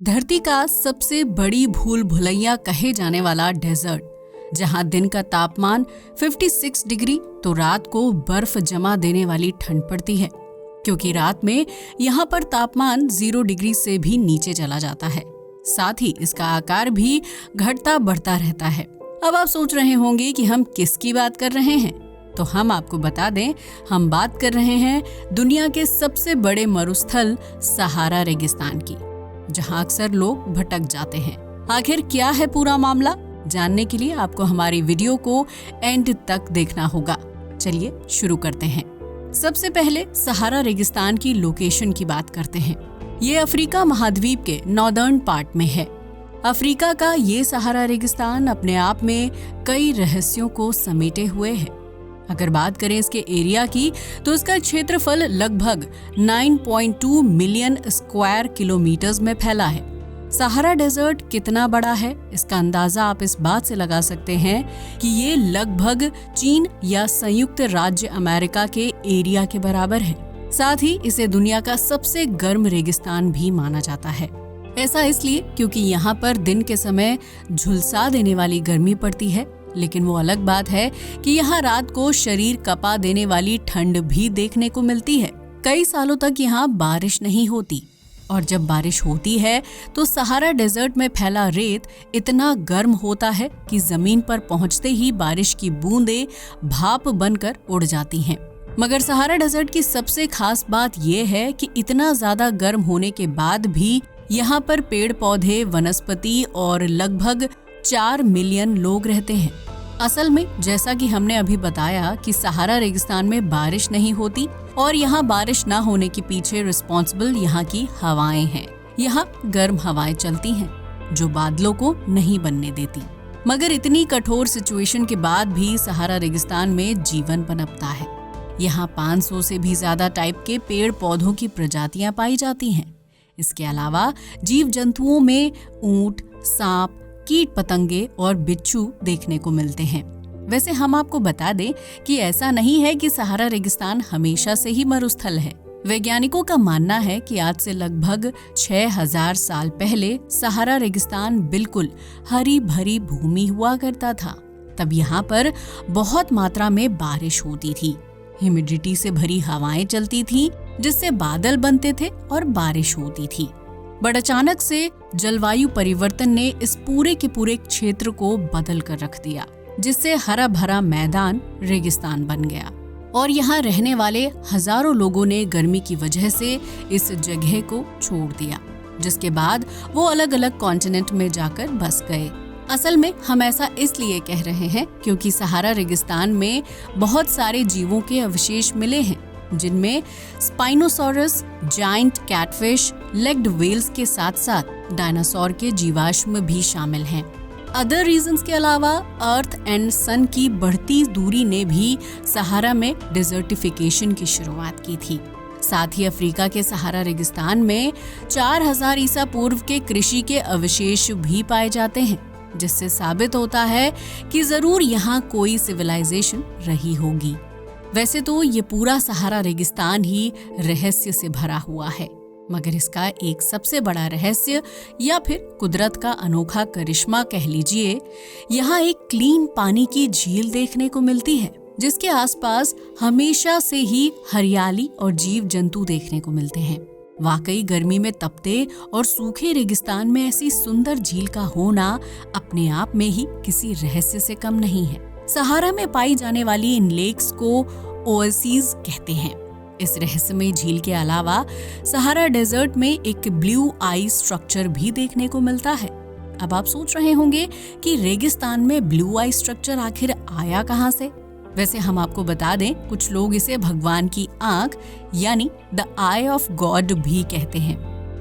धरती का सबसे बड़ी भूल भुलैया कहे जाने वाला डेजर्ट, जहां दिन का तापमान 56 डिग्री तो रात को बर्फ जमा देने वाली ठंड पड़ती है, क्योंकि रात में यहाँ पर तापमान 0 डिग्री से भी नीचे चला जाता है। साथ ही इसका आकार भी घटता बढ़ता रहता है। अब आप सोच रहे होंगे कि हम किसकी बात कर रहे हैं, तो हम आपको बता दें, हम बात कर रहे हैं दुनिया के सबसे बड़े मरुस्थल सहारा रेगिस्तान की, जहां अक्सर लोग भटक जाते हैं। आखिर क्या है पूरा मामला, जानने के लिए आपको हमारी वीडियो को एंड तक देखना होगा। चलिए शुरू करते हैं। सबसे पहले सहारा रेगिस्तान की लोकेशन की बात करते हैं। ये अफ्रीका महाद्वीप के नॉर्दर्न पार्ट में है। अफ्रीका का ये सहारा रेगिस्तान अपने आप में कई रहस्यों को समेटे हुए है। अगर बात करें इसके एरिया की, तो इसका क्षेत्रफल लगभग 9.2 मिलियन स्क्वायर किलोमीटर्स में फैला है। सहारा डेजर्ट कितना बड़ा है, इसका अंदाजा आप इस बात से लगा सकते हैं कि ये लगभग चीन या संयुक्त राज्य अमेरिका के एरिया के बराबर है। साथ ही इसे दुनिया का सबसे गर्म रेगिस्तान भी माना जाता है। ऐसा इसलिए क्योंकि यहाँ पर दिन के समय झुलसा देने वाली गर्मी पड़ती है, लेकिन वो अलग बात है कि यहाँ रात को शरीर कपा देने वाली ठंड भी देखने को मिलती है। कई सालों तक यहाँ बारिश नहीं होती, और जब बारिश होती है तो सहारा डेजर्ट में फैला रेत इतना गर्म होता है कि जमीन पर पहुंचते ही बारिश की बूंदें भाप बनकर उड़ जाती हैं। मगर सहारा डेजर्ट की सबसे खास बात यह है कि इतना ज्यादा गर्म होने के बाद भी यहाँ पर पेड़ पौधे, वनस्पति और लगभग 4 मिलियन लोग रहते हैं। असल में जैसा कि हमने अभी बताया कि सहारा रेगिस्तान में बारिश नहीं होती, और यहाँ बारिश न होने के पीछे रिस्पॉन्सिबल यहाँ की हवाएं हैं। यहाँ गर्म हवाएं चलती हैं जो बादलों को नहीं बनने देती। मगर इतनी कठोर सिचुएशन के बाद भी सहारा रेगिस्तान में जीवन पनपता है। यहाँ 500 से भी ज्यादा टाइप के पेड़ पौधों की प्रजातियां पाई जाती हैं। इसके अलावा जीव जंतुओं में ऊंट, सांप, कीट पतंगे और बिच्छू देखने को मिलते हैं। वैसे हम आपको बता दें कि ऐसा नहीं है कि सहारा रेगिस्तान हमेशा से ही मरुस्थल है। वैज्ञानिकों का मानना है कि आज से लगभग 6000 साल पहले सहारा रेगिस्तान बिल्कुल हरी भरी भूमि हुआ करता था। तब यहाँ पर बहुत मात्रा में बारिश होती थी, ह्यूमिडिटी से भरी हवाएं चलती थी, जिससे बादल बनते थे और बारिश होती थी। बट अचानक से जलवायु परिवर्तन ने इस पूरे के पूरे क्षेत्र को बदल कर रख दिया, जिससे हरा भरा मैदान रेगिस्तान बन गया। और यहाँ रहने वाले हजारों लोगों ने गर्मी की वजह से इस जगह को छोड़ दिया, जिसके बाद वो अलग अलग कॉन्टिनेंट में जाकर बस गए। असल में हम ऐसा इसलिए कह रहे हैं क्योंकि सहारा रेगिस्तान में बहुत सारे जीवों के अवशेष मिले हैं, जिनमें spinosaurus, giant catfish, legged whales के साथ साथ डायनासोर के जीवाश्म भी शामिल हैं। अदर रीजंस के अलावा अर्थ एंड सन की बढ़ती दूरी ने भी सहारा में डिजर्टिफिकेशन की शुरुआत की थी। साथ ही अफ्रीका के सहारा रेगिस्तान में 4000 ईसा पूर्व के कृषि के अवशेष भी पाए जाते हैं, जिससे साबित होता है कि जरूर यहाँ कोई सिविलाइजेशन रही होगी। वैसे तो ये पूरा सहारा रेगिस्तान ही रहस्य से भरा हुआ है, मगर इसका एक सबसे बड़ा रहस्य या फिर कुदरत का अनोखा करिश्मा कह लीजिए, यहाँ एक क्लीन पानी की झील देखने को मिलती है, जिसके आसपास हमेशा से ही हरियाली और जीव जंतु देखने को मिलते हैं। वाकई गर्मी में तपते और सूखे रेगिस्तान में ऐसी सुंदर झील का होना अपने आप में ही किसी रहस्य से कम नहीं है। सहारा में पाई जाने वाली इन लेक्स को ओएसिस कहते हैं। इस रहस्यमय झील के अलावा सहारा डेजर्ट में एक ब्लू आई स्ट्रक्चर भी देखने को मिलता है। अब आप सोच रहे होंगे कि रेगिस्तान में ब्लू आई स्ट्रक्चर आखिर आया कहां से? वैसे हम आपको बता दें, कुछ लोग इसे भगवान की आंख यानी द आई ऑफ गॉड भी कहते हैं।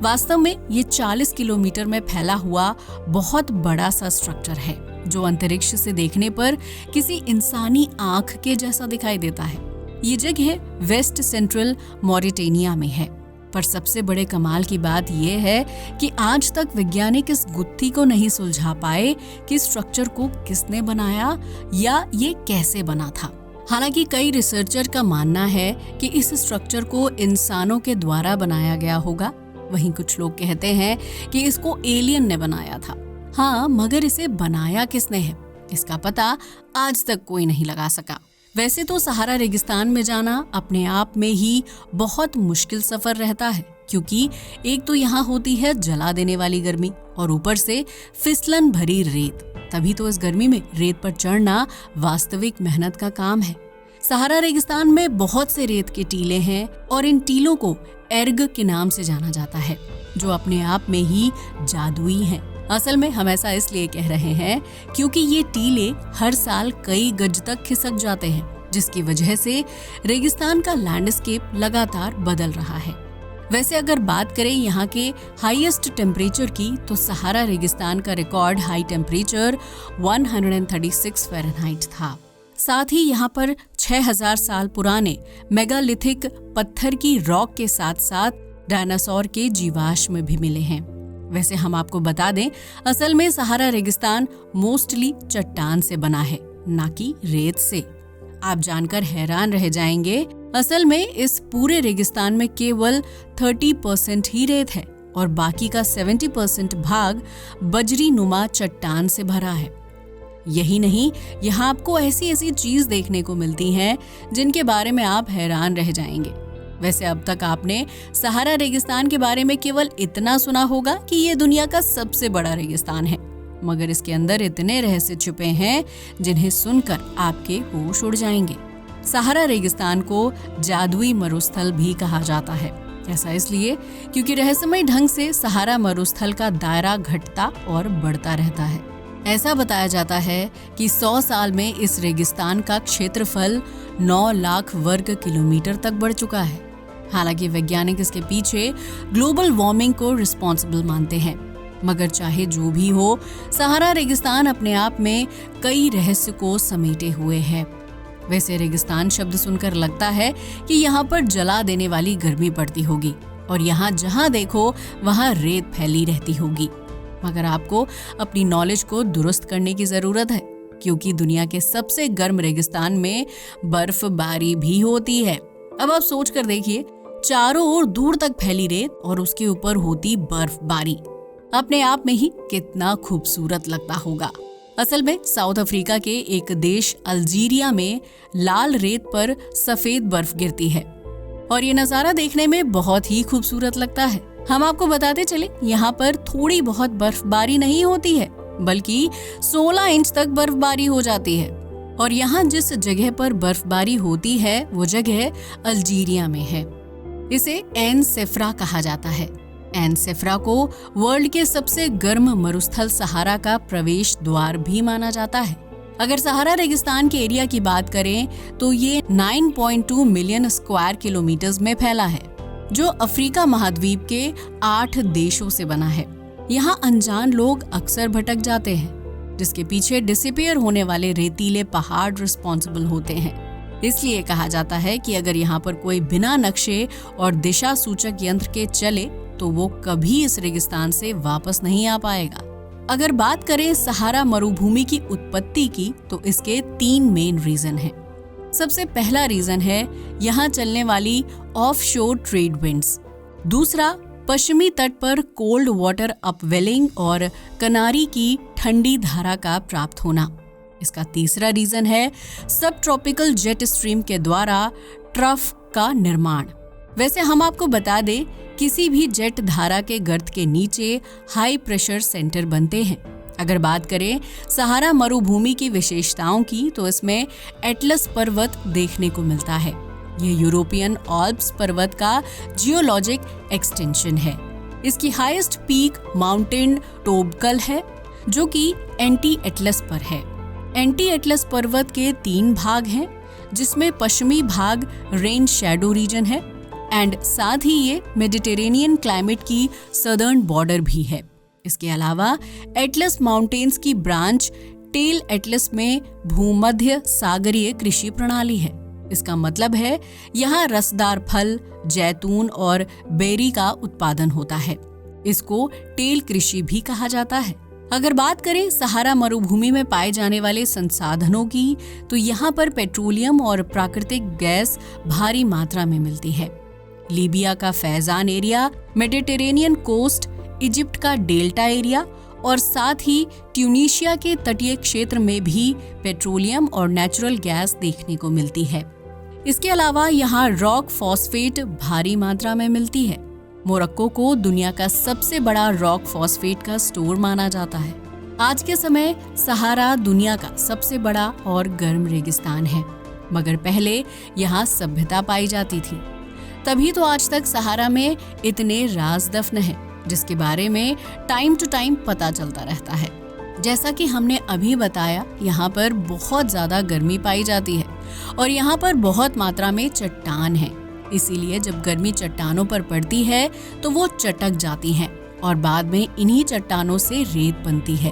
वास्तव में ये 40 किलोमीटर में फैला हुआ बहुत बड़ा सा स्ट्रक्चर है, जो अंतरिक्ष से देखने पर किसी इंसानी आंख के जैसा दिखाई देता है। ये जगह वेस्ट सेंट्रल मॉरिटेनिया में है। पर सबसे बड़े कमाल की बात यह है कि आज तक वैज्ञानिक इस गुत्थी को नहीं सुलझा पाए कि स्ट्रक्चर को किसने बनाया या ये कैसे बना था। हालांकि कई रिसर्चर का मानना है कि इस स्ट्रक्चर को इंसानों के द्वारा बनाया गया होगा, वहीं कुछ लोग कहते हैं कि इसको एलियन ने बनाया था। हाँ, मगर इसे बनाया किसने है, इसका पता आज तक कोई नहीं लगा सका। वैसे तो सहारा रेगिस्तान में जाना अपने आप में ही बहुत मुश्किल सफर रहता है, क्योंकि एक तो यहाँ होती है जला देने वाली गर्मी और ऊपर से फिसलन भरी रेत। तभी तो इस गर्मी में रेत पर चढ़ना वास्तविक मेहनत का काम है। सहारा रेगिस्तान में बहुत से रेत के टीले हैं और इन टीलों को एर्ग के नाम से जाना जाता है, जो अपने आप में ही जादुई हैं। असल में हम ऐसा इसलिए कह रहे हैं क्योंकि ये टीले हर साल कई गज तक खिसक जाते हैं, जिसकी वजह से रेगिस्तान का लैंडस्केप लगातार बदल रहा है। वैसे अगर बात करें यहाँ के हाईएस्ट टेम्परेचर की, तो सहारा रेगिस्तान का रिकॉर्ड हाई टेम्परेचर 136 फ़ारेनहाइट था। साथ ही यहाँ पर 6000 साल पुराने मेगालिथिक पत्थर की रॉक के साथ साथ डायनासोर के जीवाश्म भी मिले हैं। वैसे हम आपको बता दें, असल में सहारा रेगिस्तान मोस्टली चट्टान से बना है, ना कि रेत से। आप जानकर हैरान रह जाएंगे, असल में इस पूरे रेगिस्तान में केवल 30% ही रेत है और बाकी का 70% भाग बजरी नुमा चट्टान से भरा है। यही नहीं, यहाँ आपको ऐसी ऐसी चीज देखने को मिलती हैं जिनके बारे में आप हैरान रह जाएंगे। वैसे अब तक आपने सहारा रेगिस्तान के बारे में केवल इतना सुना होगा कि ये दुनिया का सबसे बड़ा रेगिस्तान है, मगर इसके अंदर इतने रहस्य छुपे हैं जिन्हें सुनकर आपके होश उड़ जाएंगे। सहारा रेगिस्तान को जादुई मरुस्थल भी कहा जाता है। ऐसा इसलिए क्योंकि रहस्यमय ढंग से सहारा मरुस्थल का दायरा घटता और बढ़ता रहता है। ऐसा बताया जाता है कि 100 साल में इस रेगिस्तान का क्षेत्रफल 9 लाख वर्ग किलोमीटर तक बढ़ चुका है। हालांकि वैज्ञानिक इसके पीछे ग्लोबल वार्मिंग को रिस्पॉन्सिबल मानते हैं, मगर चाहे जो भी हो, सहारा रेगिस्तान अपने आप में कई रहस्य को समेटे हुए है। वैसे रेगिस्तान शब्द सुनकर लगता है कि यहाँ पर जला देने वाली गर्मी पड़ती होगी और यहाँ जहाँ देखो वहाँ रेत फैली रहती होगी, मगर आपको अपनी नॉलेज को दुरुस्त करने की जरूरत है, क्योंकि दुनिया के सबसे गर्म रेगिस्तान में बर्फबारी भी होती है। अब आप सोच कर देखिए, चारों ओर दूर तक फैली रेत और उसके ऊपर होती बर्फबारी, अपने आप में ही कितना खूबसूरत लगता होगा। असल में साउथ अफ्रीका के एक देश अल्जीरिया में लाल रेत पर सफेद बर्फ गिरती है और ये नजारा देखने में बहुत ही खूबसूरत लगता है। हम आपको बताते चले, यहाँ पर थोड़ी बहुत बर्फबारी नहीं होती है, बल्कि 16 इंच तक बर्फबारी हो जाती है। और यहाँ जिस जगह पर बर्फबारी होती है वो जगह अल्जीरिया में है। इसे एन सेफ्रा कहा जाता है। एन सेफ्रा को वर्ल्ड के सबसे गर्म मरुस्थल सहारा का प्रवेश द्वार भी माना जाता है। अगर सहारा रेगिस्तान के एरिया की बात करें तो ये 9.2 मिलियन स्क्वायर किलोमीटर्स में फैला है, जो अफ्रीका महाद्वीप के 8 देशों से बना है। यहाँ अनजान लोग अक्सर भटक जाते हैं, जिसके पीछे डिसअपीयर होने वाले रेतीले पहाड़ रिस्पॉन्सिबल होते हैं। इसलिए कहा जाता है कि अगर यहाँ पर कोई बिना नक्शे और दिशा सूचक यंत्र के चले तो वो कभी इस रेगिस्तान से वापस नहीं आ पाएगा। अगर बात करें सहारा मरुभूमि की उत्पत्ति की, तो इसके 3 मेन रीजन हैं। सबसे पहला रीजन है यहाँ चलने वाली ऑफशोर ट्रेड विंड्स। दूसरा, पश्चिमी तट पर कोल्ड वाटर अपवेलिंग और कनारी की ठंडी धारा का प्राप्त होना। इसका तीसरा रीजन है सब ट्रॉपिकल जेट स्ट्रीम के द्वारा ट्रफ का निर्माण। वैसे हम आपको बता दें, किसी भी जेट धारा के गर्त के नीचे हाई प्रेशर सेंटर बनते हैं। अगर बात करें सहारा मरुभूमि की विशेषताओं की, तो इसमें एटलस पर्वत देखने को मिलता है। यह यूरोपियन आल्प्स पर्वत का जियोलॉजिक एक्सटेंशन है। इसकी हाईएस्ट पीक माउंटेन टोबकल है, जो कि एंटी एटलस पर है। एंटी एटलस पर्वत के 3 भाग हैं, जिसमें पश्चिमी भाग रेन शैडो रीजन है एंड साथ ही ये मेडिटेरेनियन क्लाइमेट की सदर्न बॉर्डर भी है। इसके अलावा एटलस माउंटेन्स की ब्रांच टेल एटलस में भूमध्य सागरीय कृषि प्रणाली है। इसका मतलब है यहाँ रसदार फल, जैतून और बेरी का उत्पादन होता है। इसको टेल कृषि भी कहा जाता है। अगर बात करें सहारा मरुभूमि में पाए जाने वाले संसाधनों की, तो यहाँ पर पेट्रोलियम और प्राकृतिक गैस भारी मात्रा में मिलती है। लीबिया का Fezzan area, Mediterranean coast, Egypt का डेल्टा एरिया और साथ ही ट्यूनीशिया के तटीय क्षेत्र में भी पेट्रोलियम और नेचुरल गैस देखने को मिलती है। इसके अलावा यहाँ रॉक फॉस्फेट भारी मात्रा में मिलती है। मोरक्को को दुनिया का सबसे बड़ा रॉक फॉस्फेट का स्टोर माना जाता है। आज के समय सहारा दुनिया का सबसे बड़ा और गर्म रेगिस्तान है, मगर पहले यहाँ सभ्यता पाई जाती थी। तभी तो आज तक सहारा में इतने राज दफन हैं, जिसके बारे में टाइम टू टाइम पता चलता रहता है। जैसा कि हमने अभी बताया, यहाँ पर बहुत ज्यादा गर्मी पाई जाती है और यहाँ पर बहुत मात्रा में चट्टान है। इसीलिए जब गर्मी चट्टानों पर पड़ती है तो वो चटक जाती हैं और बाद में इन्हीं चट्टानों से रेत बनती है।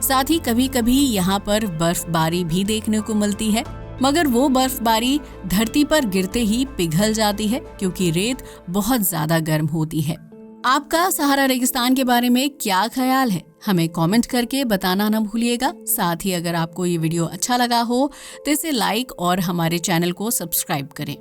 साथ ही कभी कभी यहाँ पर बर्फबारी भी देखने को मिलती है, मगर वो बर्फबारी धरती पर गिरते ही पिघल जाती है क्योंकि रेत बहुत ज्यादा गर्म होती है। आपका सहारा रेगिस्तान के बारे में क्या ख्याल है, हमें कमेंट करके बताना न भूलिएगा। साथ ही अगर आपको ये वीडियो अच्छा लगा हो तो इसे लाइक और हमारे चैनल को सब्सक्राइब करें।